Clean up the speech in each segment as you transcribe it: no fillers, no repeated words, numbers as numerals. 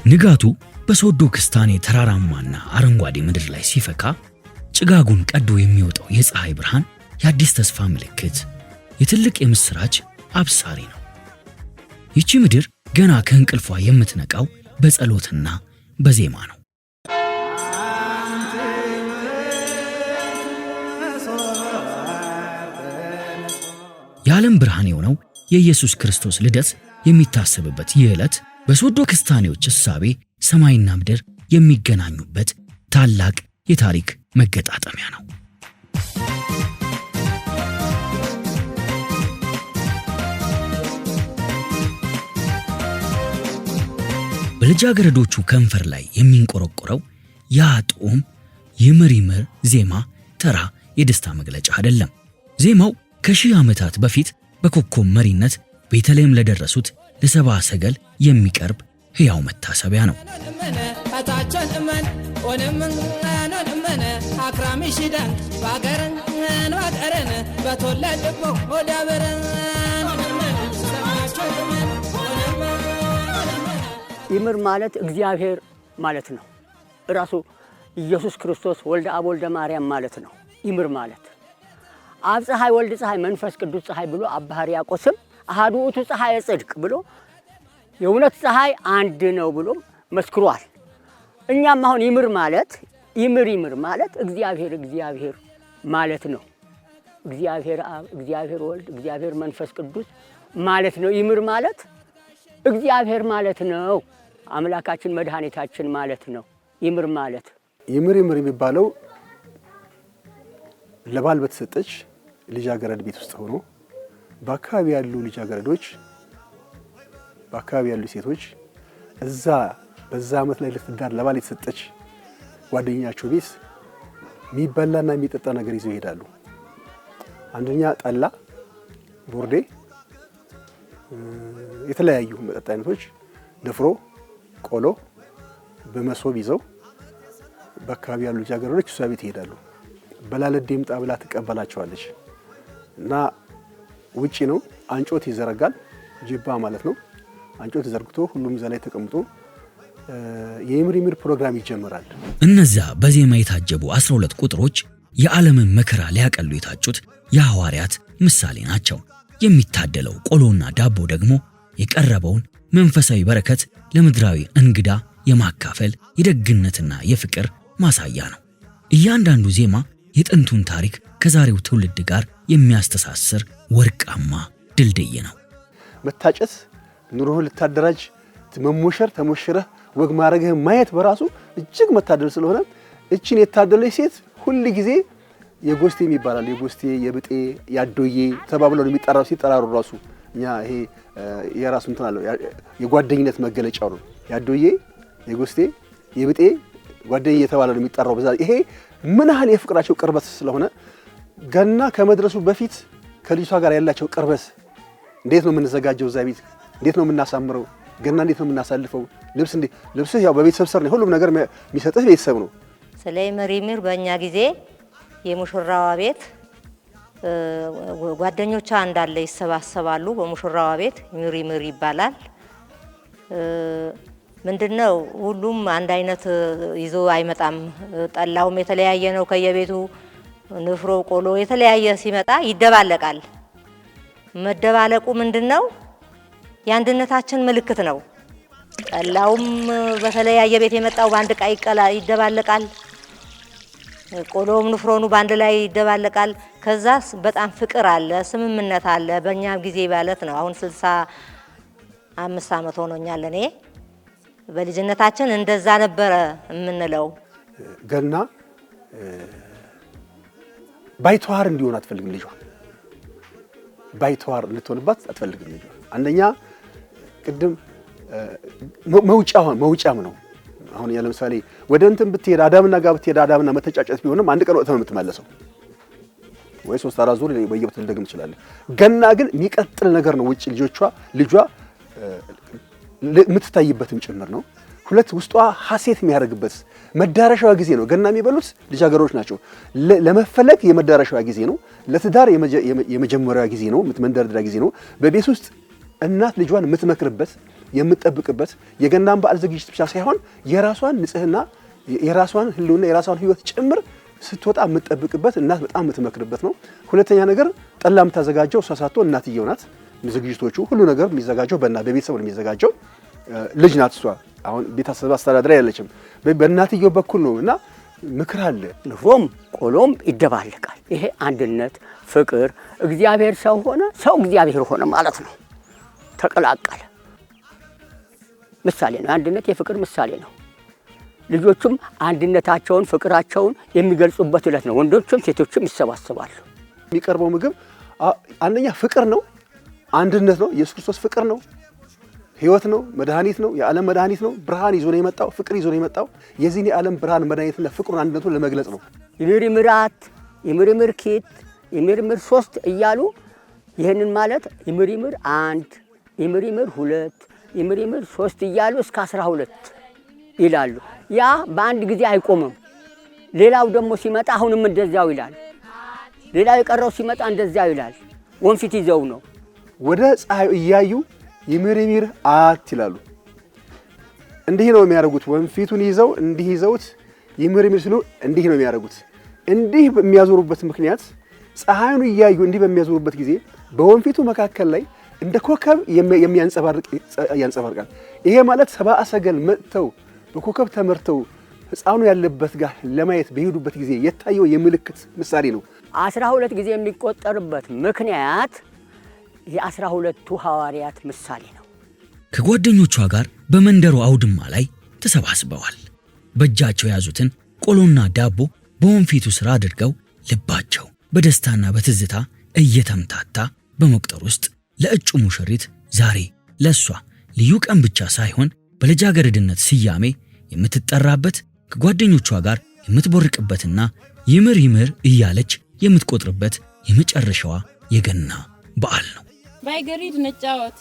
ንጋቱ በሶዶ ክስታኔ ተራራማና አረንጓዴ ምድር ላይ ሲፈካ ጭጋጉን ቀዶ የሚወጣው የፀሐይ ብርሃን የአዲስ ተስፋ ምልክት፣ የትልቅ የምስራች አብሳሪ ነው። ይቺ ምድር ገና ከእንቅልፏ የምትነቃው በጸሎትና በዜማ ነው። የዓለም ብርሃን የሆነው የኢየሱስ ክርስቶስ ልደት የሚታሰብበት ይህ ዕለት በሶዶ ክስታኔዎች እሳቤ ሰማይና ምድር የሚገናኙበት ታላቅ የታሪክ መገጣጠሚያ ነው። በልጃገረዶቹ ከንፈር ላይ የሚንቆረቆረው ያ ጦም ይምር ዜማ ተራ የደስታ መግለጫ አይደለም። ዜማው ከሺህ ዓመታት በፊት በኮከብ መሪነት ቤተልሔም ለደረሱት ለሰባ ሰገል የሚቀርብ ሕያው መታሰቢያ ነው። ይምር ማለት እግዚአብሔር ማለት ነው። ራሱ ኢየሱስ ክርስቶስ ወልደ አብ ወልደ ማርያም ማለት ነው። ይምር ማለት አብ ፀሐይ ወልድ ፀሐይ መንፈስ ቅዱስ ፀሐይ ብሎ አባ ሕርያቆስም አሐዱ ውእቱ ፀሐይ ጽድቅ ብሎ የእውነት ፀሐይ አንድ ነው ብሎ መስክሯል። እኛም አሁን ይምር ማለት ይምር ማለት እግዚአብሔር ማለት ነው። እግዚአብሔር አብ፣ እግዚአብሔር ወልድ፣ እግዚአብሔር መንፈስ ቅዱስ ማለት ነው። ይምር ማለት እግዚአብሔር ማለት ነው። አምላካችን መድኃኒታችን ማለት ነው። ይምር ማለት ይምር የሚባለው ለባል በተሰጠች ልጃገረድ ቤት ውስጥ ሆኖ በአካባቢ ያሉ ልጃገረዶች በአካባቢ ያሉ ሴቶች በዛ ዓመት ላይ ለትዳር ለባል የተሰጠች ጓደኛቸው ቤት የሚበላና የሚጠጣ ነገር ይዘው ይሄዳሉ። አንደኛ ጠላ፣ ቦርዴ፣ የተለያዩ መጠጥ አይነቶች፣ ንፍሮ፣ ቆሎ በመሶብ ይዘው በአካባቢ ያሉ ልጃገረዶች እሷ ቤት ይሄዳሉ። በላለድ ይምጣ ብላ ትቀበላቸዋለች እና ውጪ ነው አንጮት ይዘረጋል። ጅባ ማለት ነው። አንጮት ተዘርግቶ ሁሉም እዛ ላይ ተቀምጦ የይምር ፕሮግራም ይጀምራል። እነዚያ በዜማ የታጀቡ 12 ቁጥሮች የዓለምን መከራ ሊያቀሉ የታጩት የሐዋርያት ምሳሌ ናቸው። የሚታደለው ቆሎና ዳቦ ደግሞ የቀረበውን መንፈሳዊ በረከት ለምድራዊ እንግዳ የማካፈል የደግነትና የፍቅር ማሳያ ነው። እያንዳንዱ ዜማ የጥንቱን ታሪክ ከዛሬው ትውልድ ጋር የሚያስተሳስር ወርቃማ ድልድይ ነው። መታጨት ኑሮህን ልታደራጅ መሞሸር ተሞሽረህ ወግ ማረግህ ማየት በራሱ እጅግ መታደል ስለሆነ እቺን የታደለች ሴት ሁሉ ጊዜ የጎስቴ የሚባላል የጎስቴ የብጤ ያዶዬ ተባብለው የሚጠራው ሲጠራሩ ራሱ እኛ ይሄ የራሱ እንትን አለው የጓደኝነት መገለጫው ነው። ያዶዬ የጎስቴ የብጤ ጓደኛ የተባለ ነው የሚጠራው በዛ ይሄ ምን ያህል የፍቅራቸው ቅርበት ስለሆነ ገና ከመድረሱ በፊት ከልጅቷ ጋር ያላቸው ቅርበት እንዴት ነው የምንዘጋጀው እዛ ቤት እንዴት ነው የምናሳምረው ገና እንዴት ነው የምናሳልፈው ልብስ ያው በቤተሰብ ስር ነው ሁሉም ነገር የሚሰጥህ ቤተሰብ ነው። ስለ ይምር በእኛ ጊዜ የሙሽራዋ ቤት ጓደኞቿ እንዳለ ይሰባሰባሉ። በሙሽራዋ ቤት ይምር ይባላል። ምንድነው ሁሉም አንድ አይነት ይዞ አይመጣም። ጠላውም የተለያየ ነው ከየቤቱ ንፍሮ ቆሎ የተለያየ ሲመጣ ይደባለቃል። መደባለቁ ምንድነው የአንድነታችን ምልክት ነው። ጠላውም በተለያየ ቤት የመጣው በአንድ ዕቃ ይደባለቃል። ቆሎም ንፍሮኑ በአንድ ላይ ይደባለቃል። ከዛስ በጣም ፍቅር አለ፣ ስምምነት አለ። በእኛ ጊዜ ማለት ነው። አሁን 65 ዓመት ሆኖኛል እኔ። በልጅነታችን እንደዛ ነበረ የምንለው። ገና ባይተዋር እንዲሆን አትፈልግም ልጇ። ባይተዋር እንድትሆንባት አትፈልግም ልጇ። አንደኛ ቅድም መውጫም ነው። አሁን ያለ ምሳሌ ወደ እንትን ብትሄድ አዳምና ጋር ብትሄድ አዳምና መተጫጨት ቢሆንም አንድ ቀን ወጥተህ የምትመለሰው ወይ 3-4 ዙር በየቦታው ልደግም ይችላል። ገና ግን የሚቀጥል ነገር ነው። ውጪ ልጇ የምትታይበትም ጭምር ነው። ሁለት ውስጧ ሐሴት የሚያደርግበት መዳረሻዋ ጊዜ ነው። ገና የሚበሉት ልጃገረዶች ናቸው። ለመፈለግ የመዳረሻዋ ጊዜ ነው። ለትዳር የመጀመሪያዋ ጊዜ ነው። የምትመንደርደሪያ ጊዜ ነው። በቤት ውስጥ እናት ልጇን የምትመክርበት የምትጠብቅበት የገናን በዓል ዝግጅት ብቻ ሳይሆን የራሷን ንጽህና የራሷን ህልውና የራሷን ህይወት ጭምር ስትወጣ የምትጠብቅበት እናት በጣም የምትመክርበት ነው። ሁለተኛ ነገር ጠላ የምታዘጋጀው እሷ ሳትሆን እናትየው ናት። ዝግጅቶቹ ሁሉ ነገር የሚዘጋጀው በቤተሰብ ነው የሚዘጋጀው። ልጅ ናት እሷ። አሁን ቤተሰብ አስተዳደር አይደለችም፣ በእናትየው በኩል ነው እና ምክር አለ። ንፍሮም ቆሎም ይደባለቃል። ይሄ አንድነት፣ ፍቅር፣ እግዚአብሔር ሰው ሆነ፣ ሰው እግዚአብሔር ሆነ ማለት ነው። ተቀላቀለ ምሳሌ ነው። አንድነት የፍቅር ምሳሌ ነው። ልጆቹም አንድነታቸውን ፍቅራቸውን የሚገልጹበት ዕለት ነው። ወንዶችም ሴቶችም ይሰባሰባሉ። የሚቀርበው ምግብ አንደኛ ፍቅር ነው፣ አንድነት ነው። ኢየሱስ ክርስቶስ ፍቅር ነው፣ ህይወት ነው፣ መድኃኒት ነው፣ የዓለም መድኃኒት ነው። ብርሃን ይዞ ነው የመጣው፣ ፍቅር ይዞ ነው የመጣው። የዚህን የዓለም ብርሃን መድኃኒትና ፍቅሩን አንድነቱን ለመግለጽ ነው። ይምርምራት፣ ይምርምር ኪት፣ ይምርምር 3 እያሉ ይህንን ማለት ይምርምር 1፣ ይምርምር 2፣ ይምርምር 3 እያሉ እስከ 12 ይላሉ። ያ በአንድ ጊዜ አይቆምም። ሌላው ደግሞ ሲመጣ አሁንም እንደዛው ይላል። ሌላው የቀረው ሲመጣ እንደዛው ይላል። ወንፊት ይዘው ነው ወደ ፀሐይ እያዩ ይምርምር አት ይላሉ። እንዲህ ነው የሚያደርጉት። ወንፊቱን ይዘው እንዲህ ይዘውት ይምርምር ሲሉ እንዲህ ነው የሚያደርጉት። እንዲህ በሚያዞሩበት ምክንያት ፀሐዩን እያዩ እንዲህ በሚያዞሩበት ጊዜ በወንፊቱ መካከል ላይ እንደ ኮከብ ያንጸባርቃል። ይሄ ማለት ሰብአ ሰገል መጥተው በኮከብ ተመርተው ሕፃኑ ያለበት ጋር ለማየት በሄዱበት ጊዜ የታየው የምልክት ምሳሌ ነው። 12 ጊዜ የሚቆጠርበት ምክንያት የ12ቱ ሐዋርያት ምሳሌ ነው። ከጓደኞቿ ጋር በመንደሩ አውድማ ላይ ተሰባስበዋል። በእጃቸው የያዙትን ቆሎና ዳቦ በወንፊቱ ስራ አድርገው ልባቸው በደስታና በትዝታ እየተምታታ በመቁጠር ውስጥ ለእጩ ሙሽሪት ዛሬ ለሷ ልዩ ቀን ብቻ ሳይሆን በልጃገረድነት ስያሜ የምትጠራበት ከጓደኞቿ ጋር የምትቦርቅበትና ይምር ይምር እያለች የምትቆጥርበት የመጨረሻዋ የገና በዓል ነው። ባይገሪድ ነጫወት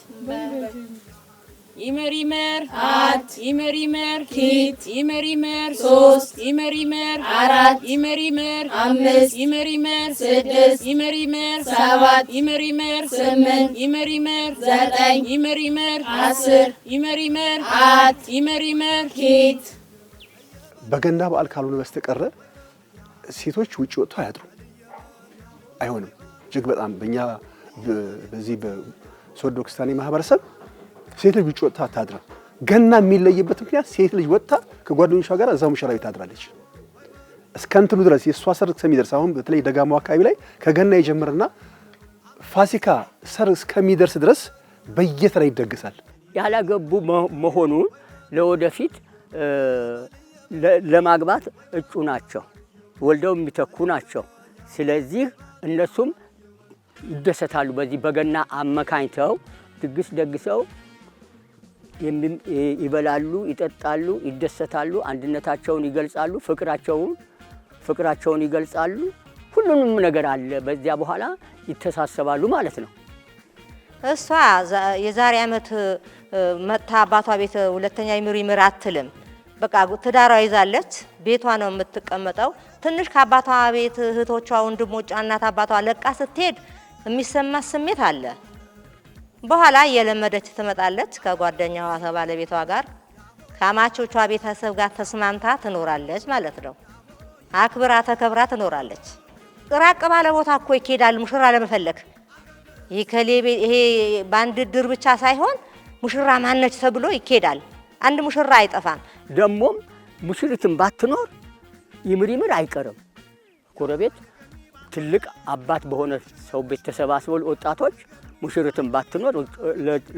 ይመር ይመር አት ይመር ይመር ኪት ይመር ይመር 3 ይመር ይመር 4 ይመር ይመር 5 ይመር ይመር 6 ይመር ይመር 7 ይመር ይመር 8 ይመር ይመር 9 ይመር ይመር 10 ይመር ይመር አት ይመር ይመር ኪት። በገና በዓል ካልሆነ በስተቀር ሴቶች ውጪ ወጥተው አያድሩ አይሆንም። እጅግ በጣም በእኛ በዚህ በሶዶ ክርስቲያኒ ማህበረሰብ ሴት ልጅ ውጪ ወጥታ አታድርም። ገና የሚለይበት ምክንያት ሴት ልጅ ወጥታ ከጓደኞቿ ጋር እዛው ሙሽራ ቤት ታድራለች። እስከንትኑ ድረስ የሷ ሰርግ እስከሚደርስ አሁን በተለይ ደጋማው አካባቢ ላይ ከገና ይጀምርና ፋሲካ ሰርግ እስከሚደርስ ድረስ በየተራ ይደገሳል። ያላገቡ መሆኑ ለወደፊት ለማግባት እጩ ናቸው፣ ወልደው የሚተኩ ናቸው። ስለዚህ እነሱም ይደሰታሉ። በዚህ በገና አመካኝተው ድግስ ደግሰው ይበላሉ፣ ይጠጣሉ፣ ይደሰታሉ፣ አንድነታቸውን ይገልጻሉ፣ ፍቅራቸውን ይገልጻሉ። ሁሉንም ነገር አለ። በዚያ በኋላ ይተሳሰባሉ ማለት ነው። እሷ የዛሬ ዓመት መጥታ አባቷ ቤት ሁለተኛ ይምር አትልም። በቃ ትዳሯ ይዛለች፣ ቤቷ ነው የምትቀመጠው። ትንሽ ከአባቷ ቤት እህቶቿ፣ ወንድሞቿ፣ እናት አባቷ ለቃ ስትሄድ የሚሰማት ስሜት አለ። በኋላ እየለመደች ትመጣለች። ከጓደኛዋ ከባለቤቷ ጋር ከአማቾቿ ቤተሰብ ጋር ተስማምታ ትኖራለች ማለት ነው። አክብራ ተከብራ ትኖራለች። ራቅ ባለ ቦታ እኮ ይኬዳል ሙሽራ ለመፈለግ። ይሄ በአንድ ድር ብቻ ሳይሆን ሙሽራ ማነች ተብሎ ይኬዳል። አንድ ሙሽራ አይጠፋም። ደሞም ሙሽሪትን ባትኖር ይምር አይቀርም። ጎረቤት ትልቅ አባት በሆነ ሰው ቤት ተሰባስበው ወጣቶች ሙሽሪትን ባትኖር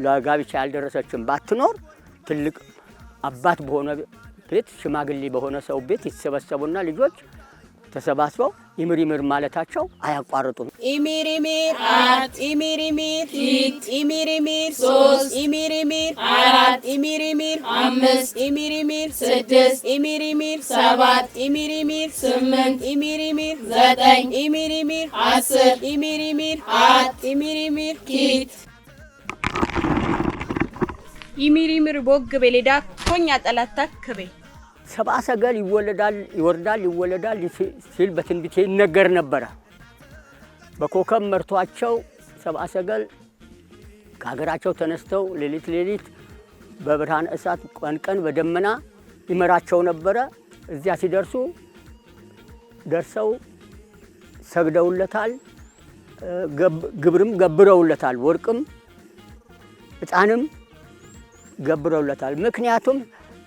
ለጋብቻ ያልደረሰችን ባትኖር ትልቅ አባት በሆነ ቤት ሽማግሌ በሆነ ሰው ቤት ይሰበሰቡና ልጆች ተሰባስበው ይምር ማለታቸው አያቋርጡም። ይምር አት ይምር ኪት ይምር 3 ይምር 4 ይምር 5 ይምር 6 ይምር 7 ይምር 8 ይምር 9 ይምር 10 ይምር አት ይምር ኪት ይምር ቦግ በሌዳ ኮኛ ጠላታ ከበ ሰብአ ሰገል ይወለዳል ይወርዳል ይወለዳል ሲል በትንቢት ይነገር ነበረ። በኮከብ መርቷቸው ሰብአ ሰገል ከሀገራቸው ተነስተው ሌሊት በብርሃን እሳት ቀን በደመና ይመራቸው ነበረ። እዚያ ሲደርሱ ደርሰው ሰግደውለታል፣ ግብርም ገብረውለታል፣ ወርቅም ዕጣንም ገብረውለታል። ምክንያቱም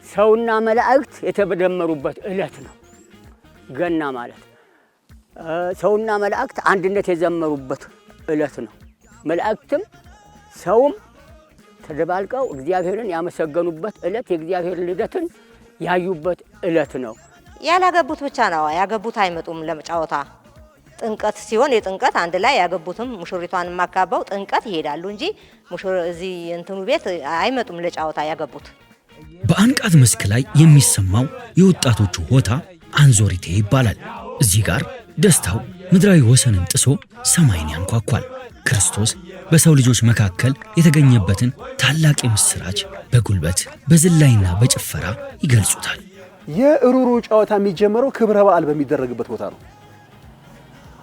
ሰውና መላእክት የተደመሩበት ዕለት ነው ገና ማለት። ሰውና መላእክት አንድነት የዘመሩበት ዕለት ነው። መላእክትም ሰውም ተደባልቀው እግዚአብሔርን ያመሰገኑበት ዕለት፣ የእግዚአብሔር ልደትን ያዩበት ዕለት ነው። ያላገቡት ብቻ ነው፣ ያገቡት አይመጡም ለጨዋታ። ጥንቀት ሲሆን የጥንቀት አንድ ላይ ያገቡትም ሙሽሪቷን ማካባው ጥንቀት ይሄዳሉ እንጂ እዚህ እንትኑ ቤት አይመጡም ለጨዋታ ያገቡት። በአንቃት መስክ ላይ የሚሰማው የወጣቶቹ ሆታ አንዞሪቴ ይባላል። እዚህ ጋር ደስታው ምድራዊ ወሰንን ጥሶ ሰማይን ያንኳኳል። ክርስቶስ በሰው ልጆች መካከል የተገኘበትን ታላቅ የምስራች በጉልበት በዝላይና በጭፈራ ይገልጹታል። የእሩሩ ጨዋታ የሚጀምረው ክብረ በዓል በሚደረግበት ቦታ ነው።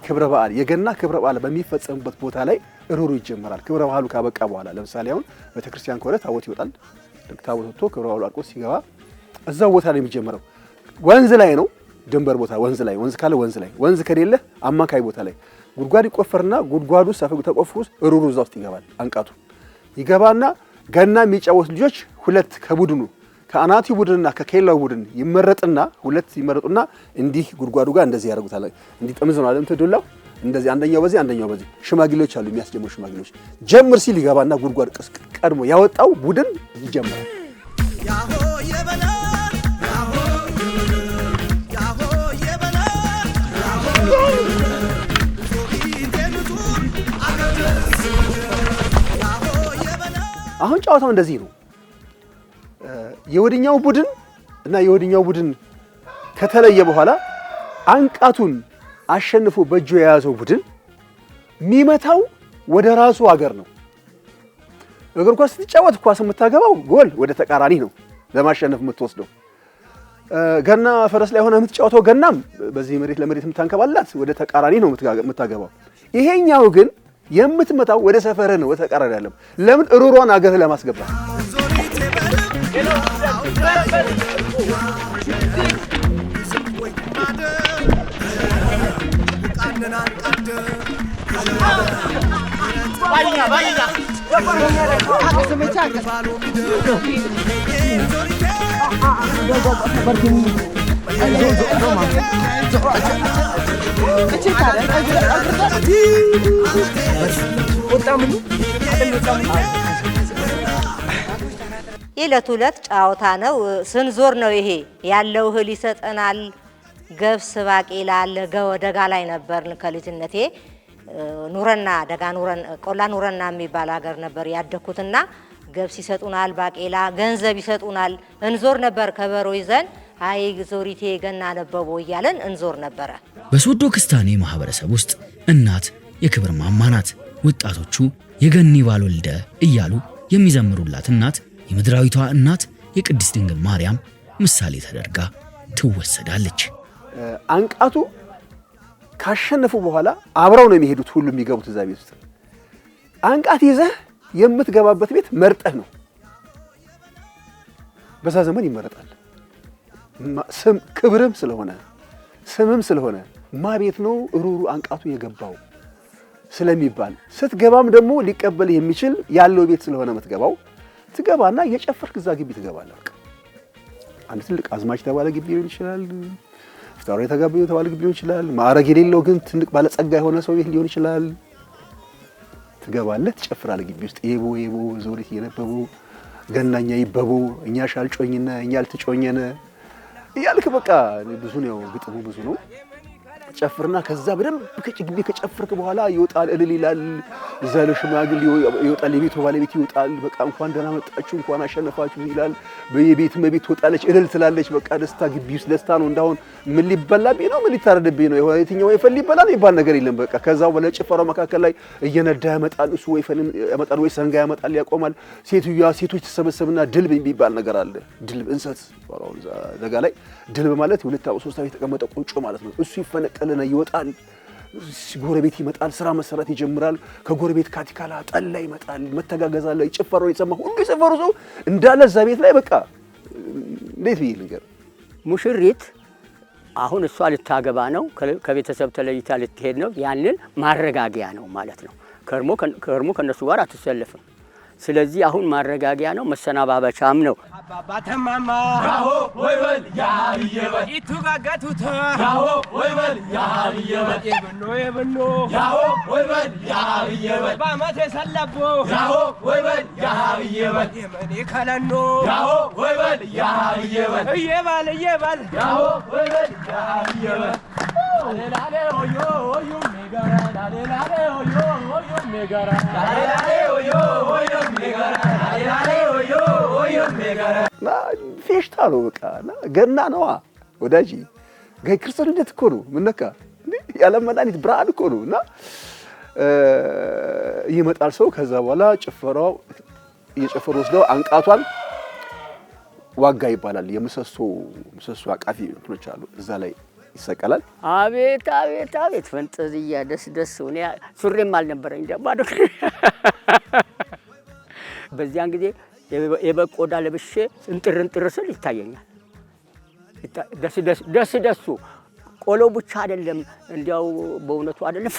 ክብረ በዓል የገና ክብረ በዓል በሚፈጸምበት ቦታ ላይ እሩሩ ይጀምራል። ክብረ በዓሉ ካበቃ በኋላ ለምሳሌ አሁን ቤተክርስቲያን ከሆነ ታቦት ይወጣል። ታቦት ወጥቶ ክብረ በዓሉ አልቆ ሲገባ እዛው ቦታ ላይ የሚጀምረው ወንዝ ላይ ነው። ድንበር ቦታ ወንዝ ላይ፣ ወንዝ ካለ ወንዝ ላይ፣ ወንዝ ከሌለ አማካይ ቦታ ላይ ጉድጓድ ይቆፈርና ጉድጓዱ ሰፈጉ ተቆፍሮ እሩሩ እዛ ውስጥ ይገባል። አንቃቱ ይገባና ገና የሚጫወቱ ልጆች ሁለት ከቡድኑ ከአናቲ ቡድንና ከኬላው ቡድን ይመረጥና ሁለት ይመረጡና እንዲህ ጉድጓዱ ጋር እንደዚህ ያደርጉታል። እንዲህ ጥምዝ ነው አይደል ተዶላው እንደዚህ አንደኛው በዚህ አንደኛው በዚህ ሽማግሌዎች አሉ የሚያስጀምሩ ሽማግሌዎች ጀምር ሲል ይገባና ጉድጓድ ቀድሞ ያወጣው ቡድን ይጀምራል። ያሆ የበላ ያሆ ያሆ የበላ አሁን ጨዋታው እንደዚህ ነው። የወዲኛው ቡድን እና የወዲኛው ቡድን ከተለየ በኋላ አንቃቱን አሸንፎ በእጁ የያዘው ቡድን የሚመታው ወደ ራሱ ሀገር ነው። እግር ኳስ ስትጫወት ኳስ የምታገባው ጎል ወደ ተቃራኒ ነው ለማሸነፍ የምትወስደው። ገና ፈረስ ላይ ሆነ የምትጫወተው ገናም በዚህ መሬት ለመሬት የምታንከባላት ወደ ተቃራኒ ነው የምታገባው። ይሄኛው ግን የምትመታው ወደ ሰፈር ነው፣ ወደ ተቃራኒ አይደለም። ለምን እሩሯን አገር ለማስገባት የዕለት ዕለት ጨዋታ ነው። ስንዞር ነው ይሄ ያለው እህል ይሰጠናል። ገብስ ባቄላ አለ። ደጋ ላይ ነበርን ከልጅነቴ ኑረና ደጋ ኑረን ቆላ ኑረና የሚባል ሀገር ነበር ያደኩትና ገብስ ይሰጡናል፣ ባቄላ ገንዘብ ይሰጡናል። እንዞር ነበር ከበሮ ይዘን አይ ዞሪቴ ገና ነበቦ እያለን እንዞር ነበረ። በሶዶ ክስታኔ ማህበረሰብ ውስጥ እናት የክብር ማማ ናት። ወጣቶቹ የገኒ ባልወልደ እያሉ የሚዘምሩላት እናት የምድራዊቷ እናት የቅድስት ድንግል ማርያም ምሳሌ ተደርጋ ትወሰዳለች። አንቃቱ ካሸነፉ በኋላ አብረው ነው የሚሄዱት። ሁሉ የሚገቡት እዛ ቤት ውስጥ አንቃት ይዘህ የምትገባበት ቤት መርጠህ ነው። በዛ ዘመን ይመረጣል። ስም ክብርም ስለሆነ ስምም ስለሆነ ማ ቤት ነው እሩሩ አንቃቱ የገባው ስለሚባል ስትገባም ደግሞ ሊቀበል የሚችል ያለው ቤት ስለሆነ የምትገባው ትገባና የጨፈርክ እዛ ግቢ ትገባለህ። በቃ አንድ ትልቅ አዝማች ተባለ ግቢ ሊሆን ይችላል፣ ፍታውራ የተጋበዩ ተባለ ግቢ ሊሆን ይችላል፣ ማዕረግ የሌለው ግን ትልቅ ባለጸጋ የሆነ ሰው ቤት ሊሆን ይችላል። ትገባለህ፣ ትጨፍራለህ ግቢ ውስጥ የቦ ዞሪት እየነበቡ ገናኛ ይበቡ እኛ ሻልጮኝነ እኛ አልትጮኘነ እያልክ በቃ ብዙ ነው ግጥሙ ብዙ ነው። ጨፍርና ከዛ በደንብ ግቢ ከጨፍርክ በኋላ ይወጣል፣ እልል ይላል። እዛ ለሽማግሌ ይወጣል፣ የቤቱ ባለቤት ይወጣል። በቃ እንኳን ደህና መጣችሁ እንኳን አሸነፋችሁ ይላል። በየቤት መቤት ትወጣለች፣ እልል ትላለች። በቃ ደስታ ግቢ ውስጥ ደስታ ነው። እንዳሁን ምን ሊበላብኝ ነው ምን ሊታረድብኝ ነው የትኛው ወይፈን ሊበላል ይባል ነገር የለም። በቃ ከዛው በለጭፈራው መካከል ላይ እየነዳ ያመጣል፣ እሱ ወይፈን ያመጣል ወይ ሰንጋ ያመጣል ያቆማል። ሴቶች ተሰበሰብና ድልብ የሚባል ነገር አለ። ድልብ እንሰት ባለው ደጋ ላይ ድልብ ማለት ሁለት አው ሶስት የተቀመጠ ቁንጮ ማለት ነው። እሱ ይፈነቀልና ይወጣል። ጎረቤት ይመጣል፣ ስራ መሰራት ይጀምራል። ከጎረቤት ካቲካላ ጠላ ይመጣል፣ መተጋገዛለ፣ ይጨፈራው፣ ይሰማ ሁሉ የሰፈሩ ሰው እንዳለ እዛ ቤት ላይ በቃ እንዴት ይል ነገር ሙሽሪት አሁን እሷ ልታገባ ነው፣ ከቤተሰብ ተለይታ ልትሄድ ነው። ያንን ማረጋጊያ ነው ማለት ነው። ከርሞ ከነሱ ጋር አትሰለፍም። ስለዚህ አሁን ማረጋጊያ ነው፣ መሰናባበቻም ነው። አባባተማማ ያሆ ወይበል ያብየበል ይቱጋጋቱታ ያሆ ወይበል ያብየበል የብኖ ያሆ ወይበል ያብየበል ባመቴ ሰለቦ ያሆ ወይበል ያብየበል የመኔ ከለኖ ያሆ ወይበል ያብየበል እየባል ያሆ ወይበል ያብየበል ላሌ ሆዮ ሆዮ ሜጋራ ላሌ ሆዮ ሆዮ ሜጋራ ላሌ ሆዮ ሆዮ ሜጋራ ላሌ ሆዮ ሆዮ ሜጋራ ፌሽታ ነው በቃ ገና ነዋ ወዳጂ ጋይ ክርስቶስ ልደት እኮ ነው ምንነካ ያለ መድኃኒት ብርሃን እኮ ነውና ይመጣል ሰው። ከዛ በኋላ ጭፈራው እየጨፈሩ ወስደው አንቃቷን ዋጋ ይባላል። የምሰሶ አቃፊ እንትኖች አሉ እዛ ላይ ይሰቀላል። አቤት አቤት አቤት ፈንጠዝያ ደስ ሆነ። ሱሪም አልነበረኝ ደባዶ በዚያን ጊዜ የበቆዳ ለብሼ እንጥር ስል ይታየኛል። ደስ ቆሎ ብቻ አይደለም እንዲያው በእውነቱ አይደለም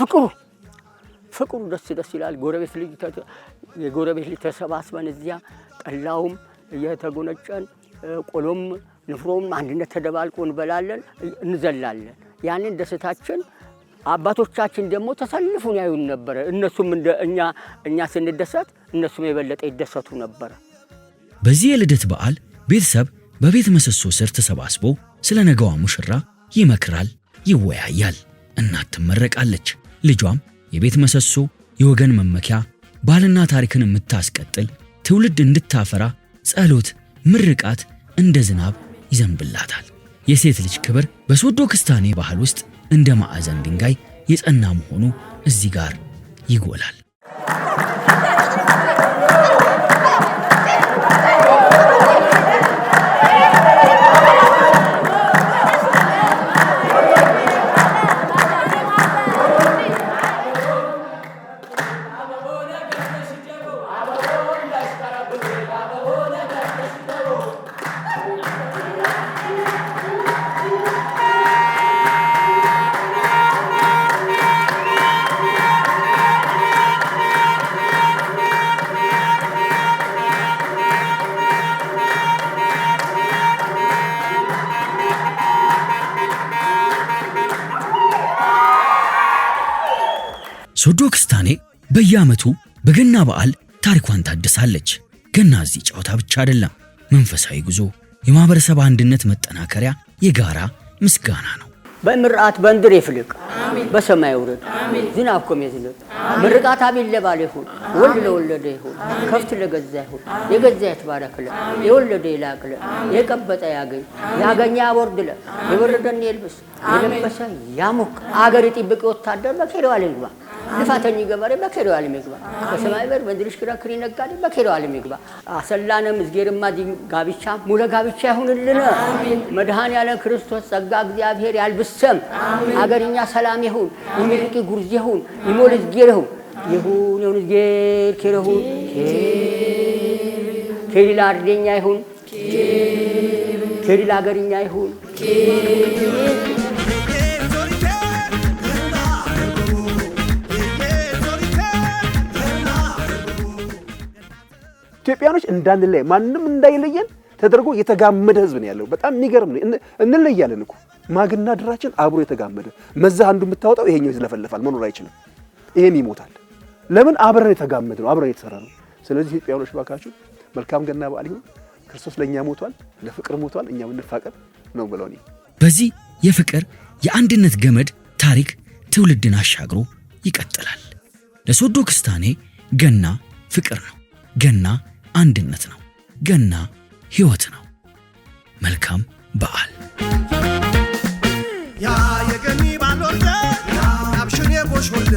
ፍቅሩ ደስ ይላል። የጎረቤት ልጅ ተሰባስበን እዚያ ጠላውም እየተጎነጨን ቆሎም ንፍሮም አንድነት ተደባልቆ እንበላለን፣ እንዘላለን። ያንን ደስታችን አባቶቻችን ደግሞ ተሰልፉን ያዩን ነበር። እነሱም እኛ ስንደሰት እነሱም የበለጠ ይደሰቱ ነበር። በዚህ የልደት በዓል ቤተሰብ በቤት ምሰሶ ስር ተሰባስቦ ስለ ነገዋ ሙሽራ ይመክራል፣ ይወያያል። እናት ትመረቃለች። ልጇም የቤት ምሰሶ፣ የወገን መመኪያ፣ ባህልና ታሪክን የምታስቀጥል ትውልድ እንድታፈራ ጸሎት፣ ምርቃት እንደ ዝናብ ይዘንብላታል። የሴት ልጅ ክብር በሶዶ ክስታኔ ባህል ውስጥ እንደ ማዕዘን ድንጋይ የጸና መሆኑ እዚህ ጋር ይጎላል። ሶዶ ክስታኔ በየዓመቱ በገና በዓል ታሪኳን ታድሳለች። ገና እዚህ ጨዋታ ብቻ አይደለም፣ መንፈሳዊ ጉዞ፣ የማህበረሰብ አንድነት መጠናከሪያ፣ የጋራ ምስጋና ነው። በምርዓት በእንድር ይፍልቅ በሰማይ ውረድ ዝናብ ኮም ይዝነብ ምርቃት አቢል ለባለ ይሁን ወልድ ለወለደ ይሁን ከፍት ለገዛ ይሁን የገዛ ይትባረክለ የወለደ ይላቅለ የቀበጠ ያገኝ ያገኛ ያወርድለ የወረደን ይልብስ የለበሰ ያሙክ አገር ይጥብቅ ወታደር በከረው ዓለም ይግባ ልፋተኝ ገበሬ በከረው ዓለም ይግባ በሰማይ በር በእንድርሽ ክራክሪ ነጋዴ በከረው ዓለም ይግባ አሰላነ ምስጌርማ ጋብቻ ሙለ ጋብቻ ይሁንልን መድኃኔ ዓለም ክርስቶስ ጸጋ እግዚአብሔር ያልብሰም አገርኛ ሰላም ይሁን ይምልቂ ጉርዝ ይሁን ይሞል ዝጌረው ይሁን ዝጌር ከረሁ ከሪላ አርደኛ ይሁን ከሪላ አገርኛ ይሁን ኢትዮጵያኖች እንዳንለይ ማንንም እንዳይለየን ተደርጎ የተጋመደ ህዝብ ነው ያለው። በጣም የሚገርም ነው። እንለያለን እኮ ማግና ድራችን አብሮ የተጋመደ መዛ አንዱ የምታወጣው ይሄኛው ይዝለፈለፋል፣ መኖር አይችልም። ይሄም ይሞታል። ለምን አብረን የተጋመደ ነው፣ አብረን የተሰራ ነው። ስለዚህ ኢትዮጵያኖች ባካችሁ መልካም ገና በዓል ይሁን። ክርስቶስ ለኛ ሞቷል፣ ለፍቅር ሞቷል፣ እኛም እንፋቀር ነው ብለውኝ። በዚህ የፍቅር የአንድነት ገመድ ታሪክ ትውልድን አሻግሮ ይቀጥላል። ለሶዶ ክስታኔ ገና ፍቅር ነው፣ ገና አንድነት ነው፣ ገና ሕይወት ነው። መልካም በዓል። ያ የገኒ ባሎርደ አብሽኔ ቦሽ ወልደ